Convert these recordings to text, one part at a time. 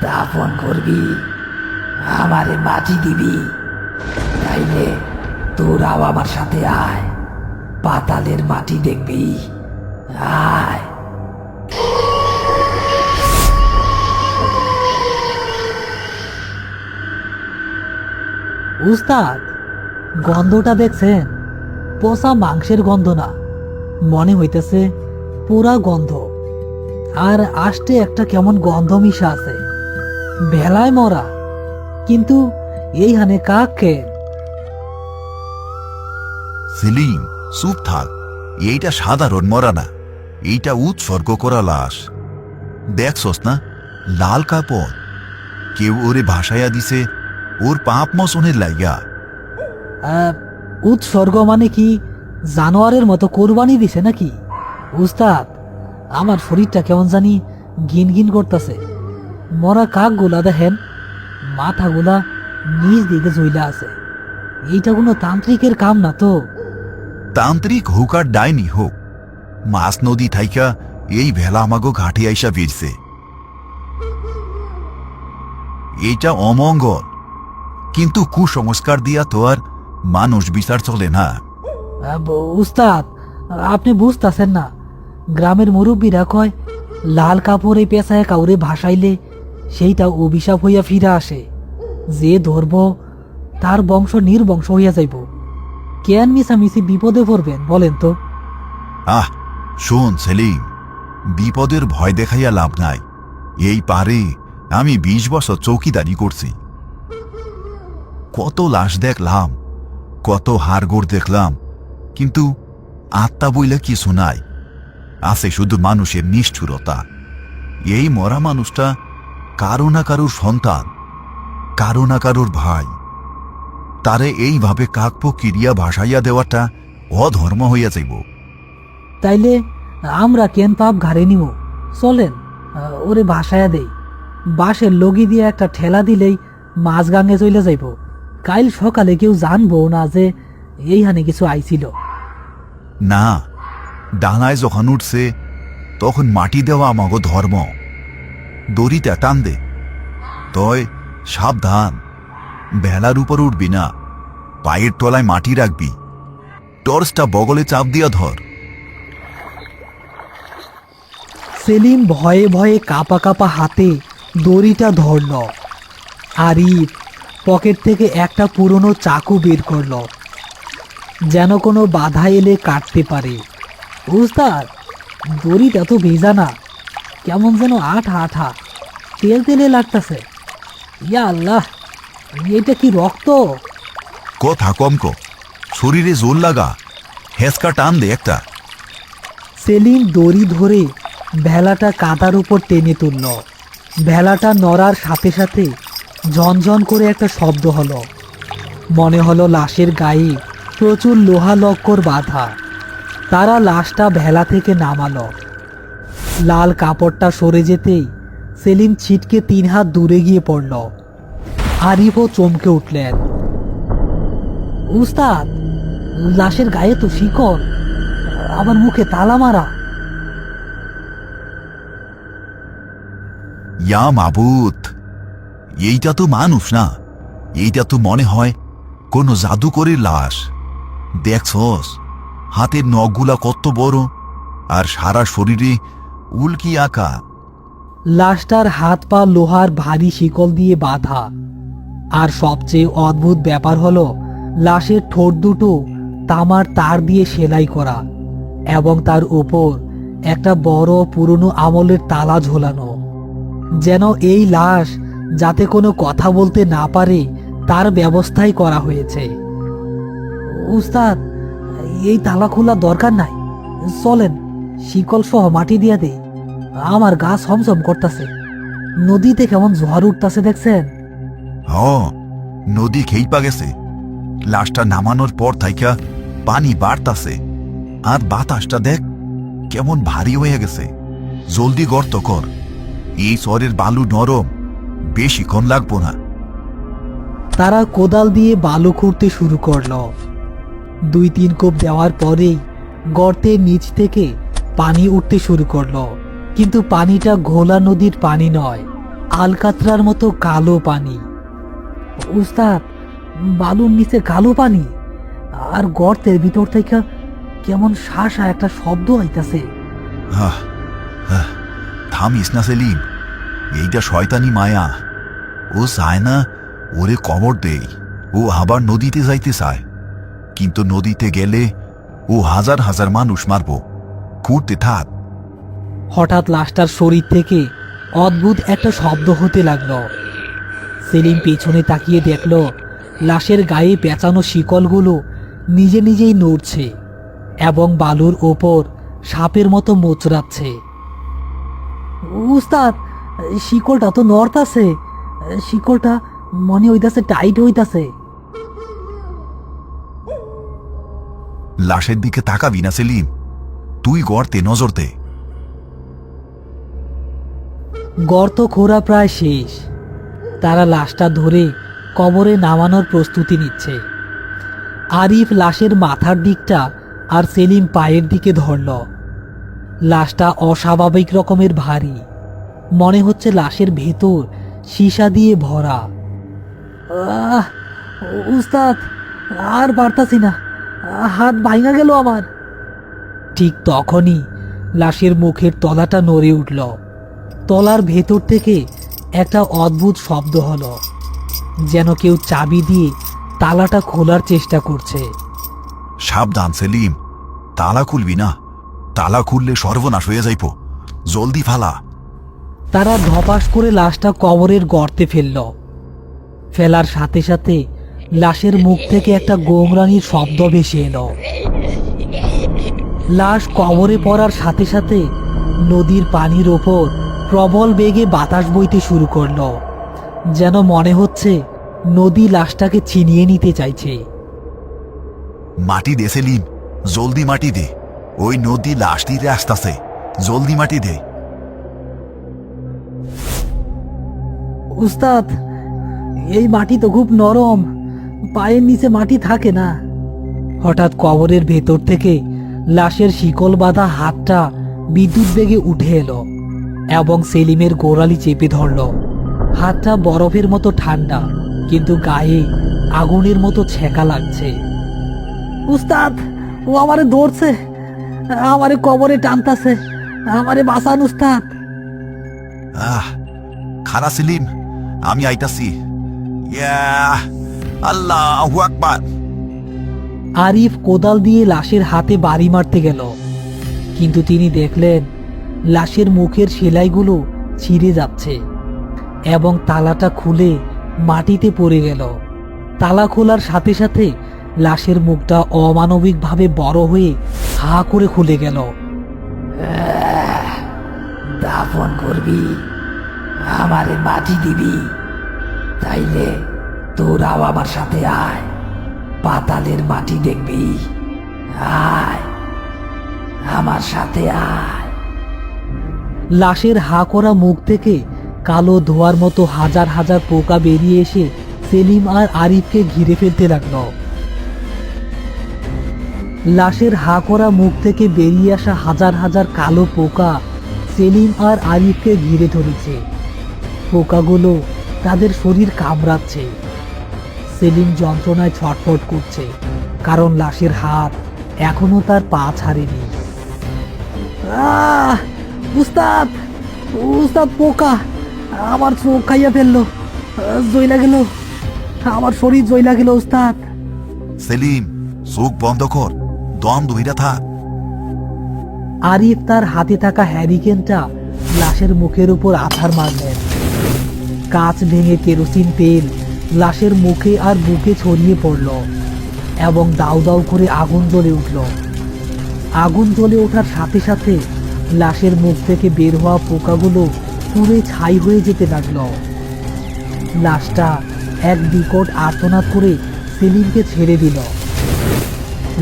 দাফন করবি, আমারে মাটি দিবি, তাইলে তোরাও আমার সাথে আয়, পাতালের মাটি দেখবি। আয়। উস্তাদ, গন্ধটা দেখছেন? পচা মাংসের গন্ধ না, মনে হইতেছে পুরা গন্ধ। আর আষ্টে একটা কেমন গন্ধ মিশা আছে, ভেলায় মরা। কিন্তু এইখানে কাক কে? সেলিম, চুপ থাক। এইটা সাধারণ মরা না, এইটা উৎসর্গ করা লাশ। দেখছস না, লাল কাপড়। কেউ ওরে ভাসাইয়া দিছে ওর পাপ মোচনের লাইগা। উৎসর্গ মানে কি জানোয়ারের মতো কোরবানি দিছে নাকি? উস্তাদ, আমার শরীরটা কেমন জানি গিন গিন করতেছে। মরা কাকগুলা দেখেন, মাথাগুলা নিজ দিকে ঝইলা আছে। এইটা কোনো তান্ত্রিকের কাম না তো? তান্ত্রিক হোক আর ডাইনি হোক, মাছ নদী থাইকা এই ভেলা আমাগো ঘাটে আইসা ভিড়ছে। এইটা অমঙ্গল, কিন্তু কুসংস্কার দিয়া তো আর মানুষ বিচার চলে না। উস্তাদ, আপনি বুঝতেছেন না। গ্রামের মুরব্বীরা কয় লাল কাপড়ে পেঁচায় কাউরে ভাসাইলে সেইটা অভিশাপ হইয়া ফিরে আসে। যে ধরব তার বংশ নির্বংশ হইয়া যাইব। কেন মিছামিছি বিপদে পড়বেন বলেন তো? আহ, শোন সেলিম, বিপদের ভয় দেখাইয়া লাভ নাই। এই পারে আমি ২০ বছর চৌকিদারি করছি। কত লাশ দেখলাম, কত হাড়গোড় দেখলাম, কিন্তু আত্মা বইলে কিছু নাই। আছে শুধু মানুষের নিষ্ঠুরতা। এই মরা মানুষটা কারো না কারোর সন্তান, কারো না কারোর ভাই। তারে এইভাবে কাকপক্ষিরিয়া ভাসাইয়া দেওয়াটা অধর্ম হইয়া যাইব। তাইলে আমরা কেন পাপ ঘাড়ে নিব? চলেন ওরে ভাসায়া দেই। বাঁশের লগি দিয়ে একটা ঠেলা দিলেই মাছ গাঙ্গে চলে যাইব। কাইল সকালে কেউ জানবো না যে এইখানে কিছু আইছিল। না, ডাঙায় যখন উঠছে তখন মাটি দেওয়া আমাগো ধর্ম। দড়িটা টান দে। তয় সাবধান, বেলার উপর উঠবি না, পায়ের তলায় মাটি রাখবি। টর্চটা বগলে চাপ দিয়া ধর। সেলিম ভয়ে ভয়ে কাপা কাপা হাতে দড়িটা ধরল। আরিফ পকেট থেকে একটা পুরনো চাকু বের করল, যেন কোনো বাধা এলে কাটতে পারে। উস্তাদ, দড়িটা তো ভেজা না, কেমন যেন আঠা আঠা, তেল তেলে লাগতেছে। ইয়া আল্লাহ, এটা কি রক্ত? কথা কম ক, শরীরে জোর লাগা, হেঁচকা টান দে একটা। সেলিম দড়ি ধরে ভেলাটা কাদার উপর টেনে তুলল। ভেলাটা নড়ার সাথে সাথে ঝনঝন করে একটা শব্দ হলো। মনে হলো লাশের গায়ে প্রচুর লোহা লক্কর বাঁধা। তারা লাশটা ভেলা থেকে নামালো। লাল কাপড়টা সরে যেতেই সেলিম ছিটকে ৩ হাত দূরে গিয়ে পড়ল। আরিফও চমকে উঠলেন। উস্তাদ, লাশের গায়ে তো শিকল, আবার মুখে তালা মারা। ইয়া মাবুত, এইটা তো মানুষ না, এইটা তো মনে হয় কোনো জাদুকরের লাশ। দেখছস হাতের নখগুলা কত বড়, আর সারা শরীরে উল্কি আঁকা। লাশটার হাত পা লোহার ভারী শিকল দিয়ে বাঁধা। আর সবচেয়ে অদ্ভুত ব্যাপার হলো লাশের ঠোঁট দুটো তামার তার দিয়ে সেলাই করা, এবং তার উপর একটা বড় পুরনো আমলের তালা ঝোলানো। যেন এই লাশ যাতে কোনো কথা বলতে না পারে তার ব্যবস্থাই করা হয়েছে। উস্তাদ, এই তালা খোলার দরকার নাই, চলেন শিকল সহ মাটি দিয়া দেই। আমার গা ছমছম করতেছে। নদীতে কেমন ঝড় উঠতেছে দেখছেন? হ, নদী খেইপা গেছে। লাশটা নামানোর পর থাইকা পানি বাড়তাছে, আর বাতাসটা দেখ কেমন ভারী হয়ে গেছে। জলদি গর্ত কর, এই চরের বালু নরম, বেশিক্ষণ লাগবো না। তারা কোদাল দিয়ে বালু খুঁড়তে শুরু করলো। ২-৩ কোপ দেওয়ার পরেই গর্তের নিচ থেকে পানি উঠতে শুরু করলো। কিন্তু পানিটা ঘোলা নদীর পানি নয়, আলকাতরার মতো কালো পানি। উস্তাদ, বালুর নিচে কালো পানি, আর গর্তের ভিতর থেকে কেমন শাসা একটা শব্দ আইতাছে। আহ, আহ, থামিস না সেলিম, এইটা শয়তানি মায়া। ও চায় না ওরে কবর দেই, ও আবার নদীতে যাইতে চায়, কিন্তু নদীতে গেলে ও হাজার হাজার মানুষ মারব। ঘুরতে থাক। হঠাৎ লাশটার শরীর থেকে অদ্ভুত একটা শব্দ হতে লাগলো। সেলিম পেছনে তাকিয়ে দেখল লাশের গায়ে পেঁচানো শিকলগুলো নিজে নিজেই নড়ছে এবং বালুর ওপর সাপের মতো মোচড়াচ্ছে। উস্তাদ, শিকলটা তো নড়তাছে, শিকলটা মনে হইতাছে টাইট হইতাছে। লাশের দিকে তাকাবি না সেলিম, তুই গর্তে নজর দে। গর্ত খোঁড়া প্রায় শেষ। তারা লাশটা ধরে কবরে নামানোর প্রস্তুতি নিচ্ছে। আরিফ লাশের মাথার দিকটা আর সেলিম পায়ের দিকে ধরল। লাশটা অস্বাভাবিক রকমের ভারী, মনে হচ্ছে লাশের ভেতর সীসা দিয়ে ভরা। উস্তাদ, আর পারতাছি না, হাত ভাঙা গেল আমার। ঠিক তখনই লাশের মুখের তলাটা নড়ে উঠল। তলার ভেতর থেকে একটা অদ্ভুত শব্দ হলো, যেন কেউ চাবি দিয়ে তালাটা খোলার চেষ্টা করছে। সাবধান সেলিম, তালা খুলবি না, তালা খুললে সর্বনাশ হয়ে যাইব। জলদি ফালা। তারা ধপাস করে লাশটা কবরের গর্তে ফেলল। ফেলার সাথে সাথে লাশের মুখ থেকে একটা গোমরানির শব্দ ভেসে এলো। লাশ কবরে পড়ার সাথে সাথে নদীর পানির ওপর প্রবল বেগে বাতাস বইতে শুরু করলো, যেন মনে হচ্ছে নদী লাশটাকে ছিনিয়ে নিতে চাইছে। মাটি দে সেলিম, জলদি মাটি দে, ওই নদী লাশ তীরে আসতেছে, জলদি মাটি দে। উস্তাদ, এই মাটি তো খুব নরম, পায়ের নিচে মাটি থাকে না। হঠাৎ কবরের ভেতর থেকে লাশের শিকল বাঁধা হাতটা বিদ্যুৎ বেগে উঠে এলো এবং সেলিমের গোড়ালি চেপে ধরল। হাতটা বরফের মতো ঠান্ডা, কিন্তু গায়ে আগুনের মতো ছেঁকা লাগছে। উস্তাদ, ও আমারে ধরছে, আমারে কবরে টানতাছে, আমারে বাঁচান উস্তাদ। খারা সেলিম, আমি আইতাছি। আল্লাহু আকবার। আরিফ কোদাল দিয়ে লাশের হাতে বাড়ি মারতে গেল, কিন্তু তিনি দেখলেন লাশের মুখের সেলাইগুলো ছিঁড়ে যাচ্ছে এবং তালাটা খুলে মাটিতে পড়ে গেল। তালা খোলার সাথে সাথে লাশের মুখটা অমানবিকভাবে বড় হয়ে হা করে খুলে গেল। দাফন করবি, আমারে মাটি দিবি, তাইলে তোরাও আমার সাথে আয়, পাতালের মাটি দেখবি। আয়, আমার সাথে আয়। লাশের হা করা মুখ থেকে কালো ধোয়ার মতো হাজার হাজার পোকা বেরিয়ে এসে সেলিম আর আরিফকে ঘিরে ফেলতে লাগলো। লাশের হা করা মুখ থেকে বেরিয়ে আসা হাজার হাজার কালো পোকা সেলিম আর আরিফকে ঘিরে ধরেছে। পোকাগুলো তাদের শরীর কামড়াচ্ছে। সেলিম যন্ত্রণায় ছটফট করছে, কারণ লাশের হাত এখনো তার পা ছাড়েনি। উস্তাদ, উস্তাদ, পোকা আমার চোখ খাইয়া ফেললো, জইলা গেল, আমার শরীর জইলা গেল উস্তাদ। সেলিম, চোখ বন্ধ কর, দম ধইরা থাক। আরিফ তার হাতে থাকা হ্যারিকেনটা লাশের মুখের উপর আছাড় মারলেন। কাঁচ ভেঙে কেরোসিন তেল লাশের মুখে আর বুকে ছড়িয়ে পড়ল এবং দাউ দাউ করে আগুন জ্বলে উঠল। আগুন জ্বলে ওঠার সাথে সাথে লাশের মুখ থেকে বের হওয়া পোকাগুলো পুড়ে ছাই হয়ে যেতে লাগলো। লাশটা এক বিকট আর্তনাদ করে সেলিমকে ছেড়ে দিল।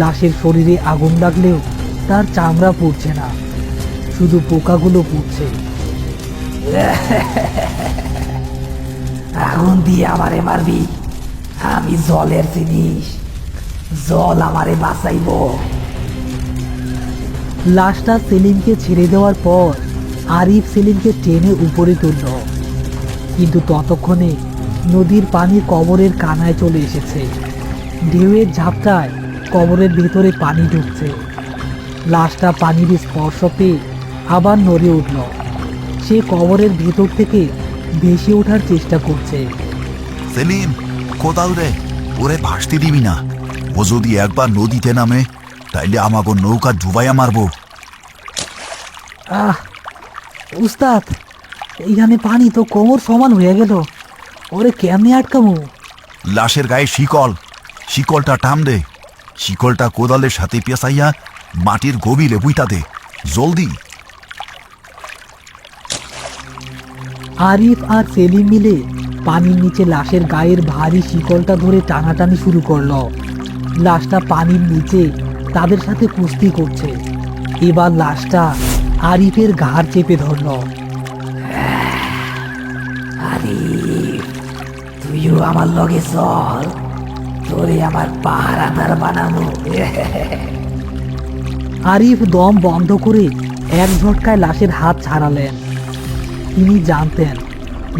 লাশের শরীরে আগুন লাগলেও তার চামড়া পুড়ছে না, শুধু পোকাগুলো পুড়ছে। আগুন দিয়ে আমারে মারবি, আমি জলের জিনিস, জল আমারে বাঁচাইব। লাশটা সেলিমকে ছেড়ে দেওয়ার পর আরিফ সেলিমকে টেনে উপরে তুলল, কিন্তু ততক্ষণে নদীর পানি কবরের কানায় চলে এসেছে। ঢেউয়ের ঝাপটায় কবরের ভেতরে পানি ঢুকছে। লাশটা পানির স্পর্শ পেয়ে আবার নড়ে উঠল। সে কবরের ভেতর থেকে ভেসে ওঠার চেষ্টা করছে। সেলিম, কোদাল রে, ওরে ভাসতে দিবি না। ও যদি একবার নদীতে নামে তাইলে আমাকে নৌকা ডুবাইয়া মারবো। আহ উস্তাদ, এইখানে পানি তো কোমর সমান হয়ে গেল, ওরে কেমনে আটকামু? লাশের গায়ে শিকলটা টান দে। শিকলটা কোদালের সাথে পেঁচাইয়া মাটির গভীরে বুইতা দে, জলদি। আরিফ আর সেলিম মিলে পানির নিচে লাশের গায়ের ভারী শিকলটা ধরে টানাটানি শুরু করলো। লাশটা পানির নিচে তাদের সাথে কুস্তি করছে। এবার লাশটা আরিফের ঘাড় চেপে ধরল। আরিফ, তুইও আমার লগে চল, তোরে আমার পাহারাদার বানাবো। আরিফ দম বন্ধ করে এক ঝটকায় লাশের হাত ছাড়ালেন। তিনি জানতেন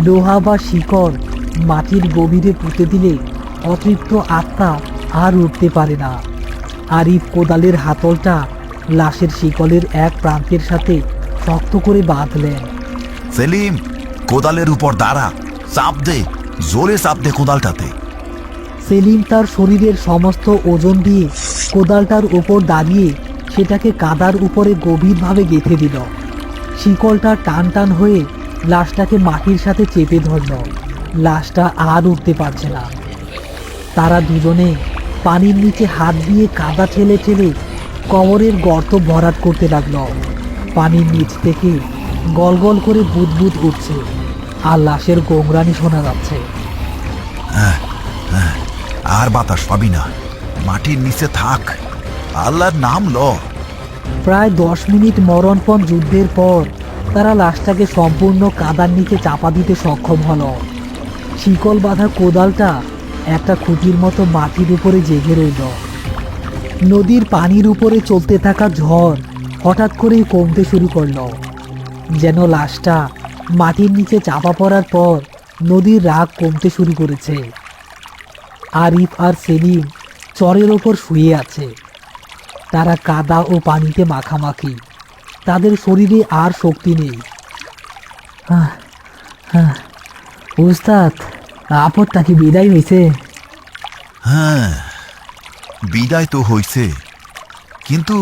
লোহা বা শিকড় মাটির গভীরে পুঁতে দিলে অতৃপ্ত আত্মা আর উঠতে পারে না। আরিফ কোদালের হাতলটা লাশের শিকলের এক প্রান্তের সাথে শক্ত করে বাঁধলেন। সেলিম, কোদালের উপর দাঁড়া, চাপ দে, জোরে চাপ দে কোদালটাতে। সেলিম তার শরীরের সমস্ত ওজন দিয়ে কোদালটার উপর দাঁড়িয়ে সেটাকে কাদার উপরে গভীরভাবে গেঁথে দিল। শিকলটা টান টান হয়ে লাশটাকে মাটির সাথে চেপে ধরল। লাশটা আর উঠতে পারছে না। তারা দুজনে পানির নিচে হাত দিয়ে কাদা ঠেলে ঠেলে কবরের গর্ত ভরাট করতে লাগলো। পানির নিচ থেকে গল গল করে বুদবুদ উঠছে আর লাশের গোংরানি শোনা যাচ্ছে। আর বাতাস পাবি না, মাটির নিচে থাক, আল্লাহর নাম ল। প্রায় 10 মিনিট মরণপণ যুদ্ধের পর তারা লাশটাকে সম্পূর্ণ কাদার নিচে চাপা দিতে সক্ষম হলো। শিকল বাঁধা কোদালটা একটা খুঁটির মতো মাটির উপরে জেগে রইল। নদীর পানির উপরে চলতে থাকা ঝড় হঠাৎ করেই কমতে শুরু করলো, যেন লাশটা মাটির নিচে চাপা পড়ার পর নদীর রাগ কমতে শুরু করেছে। আরিফ আর সেলিম চরের ওপর শুয়ে আছে। তারা কাদা ও পানিতে মাখামাখি, তাদের শরীরে আর শক্তি নেই। উস্তাদ, আপদটা কি বিদায় হয়েছে? হ্যাঁ, বিদায় তো হইছে, কিন্তু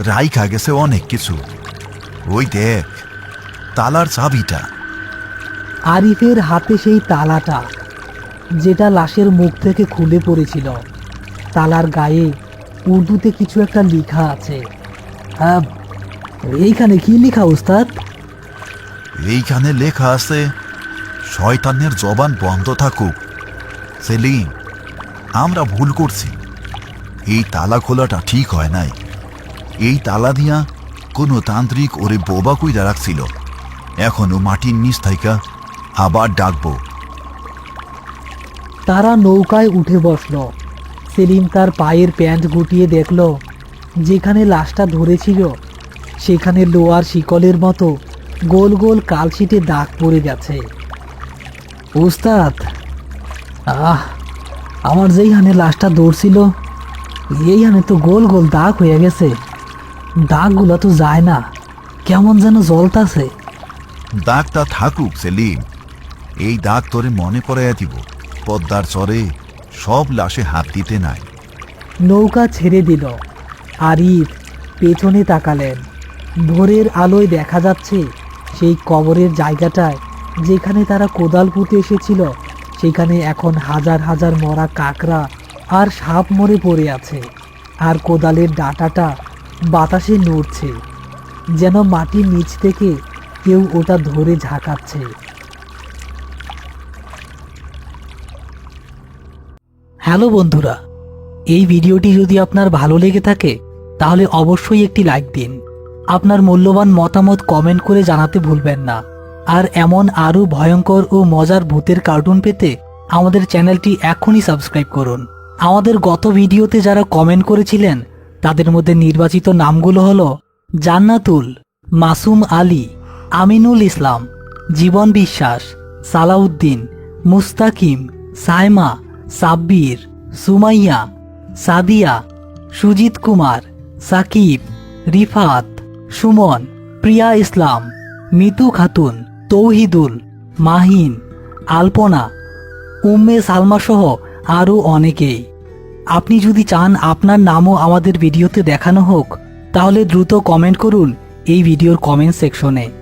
রাইখা গেছে অনেক কিছু। ওই দেখ, তালার চাবিটা। আরিফের হাতে সেই তালাটা, যেটা লাশের মুখ থেকে খুলে পড়েছিল। তালার গায়ে উর্দুতে কিছু একটা লেখা আছে। এইখানে কি লেখা উস্তাদ? এইখানে লেখা আছে, শয়তানের জবান বন্ধ থাকুক। সেলিম, আমরা ভুল করছি। এই তালা খোলাটা ঠিক হয় নাই। এই তালা দিয়া কোনো তান্ত্রিক ওরে বোবা কইরা রাখছিল। এখনো মাটির নিচ থাইকা আবার ডাকবো। তারা নৌকায় উঠে বসল। সেলিম তার পায়ের প্যান্ট গুটিয়ে দেখল, যেখানে লাশটা ধরেছিল সেখানে লোহার শিকলের মতো গোল গোল কালশিটে দাগ পড়ে গেছে। উস্তাদ, আমার যেইখানে লাশটা ধরছিল এইখানে তো গোল গোল দাগ হয়ে গেছে। দাগগুলো তো যায় না, কেমন যেন জ্বলতাছে। দাগটা থাকুক সেলিম, এই দাগ তোরে মনে পড়াইয়া দিব। পদ্মার চরে সব লাশে হাত দিতে নাই। নৌকা ছেড়ে দিল। আরিফ পেছনে তাকালেন। ভোরের আলোয় দেখা যাচ্ছে সেই কবরের জায়গাটায় যেখানে তারা কোদাল পুঁতে এসেছিল সেখানে এখন হাজার হাজার মরা কাকড়া আর সাপ মরে পড়ে আছে। আর কোদালের ডাঁটাটা বাতাসে নড়ছে, যেন মাটির নিচ থেকে কেউ ওটা ধরে ঝাঁকাচ্ছে। হ্যালো বন্ধুরা, এই ভিডিওটি যদি আপনার ভালো লেগে থাকে তাহলে অবশ্যই একটি লাইক দিন। আপনার মূল্যবান মতামত কমেন্ট করে জানাতে ভুলবেন না। আর এমন আরও ভয়ঙ্কর ও মজার ভূতের কার্টুন পেতে আমাদের চ্যানেলটি এখনই সাবস্ক্রাইব করুন। আমাদের গত ভিডিওতে যারা কমেন্ট করেছিলেন তাদের মধ্যে নির্বাচিত নামগুলো হলো জান্নাতুল, মাসুম আলী, আমিনুল ইসলাম, জীবন বিশ্বাস, সালাউদ্দিন, মুস্তাকিম, সাইমা, সাব্বির, সুমাইয়া, সাদিয়া, সুজিত কুমার, সাকিব, রিফাত, সুমন, প্রিয়া ইসলাম, মিতু খাতুন, তৌহিদুল, মাহিন, আলপনা, উম্মে সালমা সহ আরও অনেকেই। আপনি যদি চান আপনার নামও আমাদের ভিডিওতে দেখানো হোক, তাহলে দ্রুত কমেন্ট করুন এই ভিডিওর কমেন্ট সেকশনে।